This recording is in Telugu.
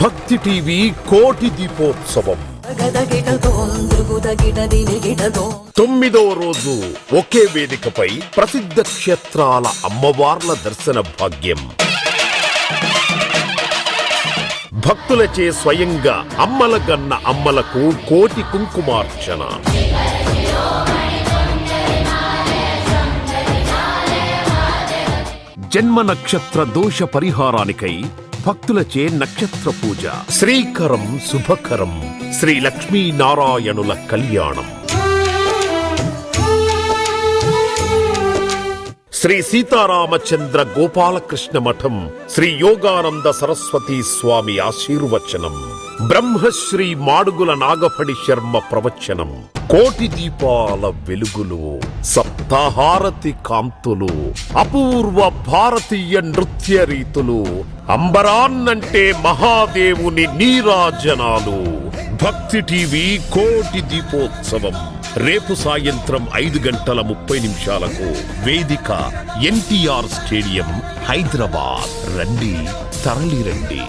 భక్తి టీవీ కోటి దీపోత్సవం 9వ రోజు ఒకే వేదికపై ప్రసిద్ధ క్షేత్రాల అమ్మవార్ల దర్శన భాగ్యం. భక్తులచే స్వయంగా అమ్మలగన్న అమ్మలకు కోటి కుంకుమార్చన. జన్మ నక్షత్ర దోష పరిహారానికై భక్తులచే నక్షత్ర పూజ. శ్రీకరం శుభకరం శ్రీ లక్ష్మీనారాయణుల కళ్యాణం. శ్రీ సీతారామచంద్ర గోపాలకృష్ణ మఠం శ్రీ యోగానంద సరస్వతీ స్వామి ఆశీర్వచనం. బ్రహ్మశ్రీ మాడుగుల నాగఫణి శర్మ ప్రవచనం. కోటి దీపాల వెలుగులు, సప్తాహారతి కాంతులు, అపూర్వ భారతీయ నృత్య రీతులు, అంబరాన్నంటే మహాదేవుని నీరాజనాలు. భక్తి టీవీ కోటి దీపోత్సవం రేపు సాయంత్రం 5:30 వేదిక ఎన్టీఆర్ స్టేడియం, హైదరాబాద్. రండి, తరలిరండి.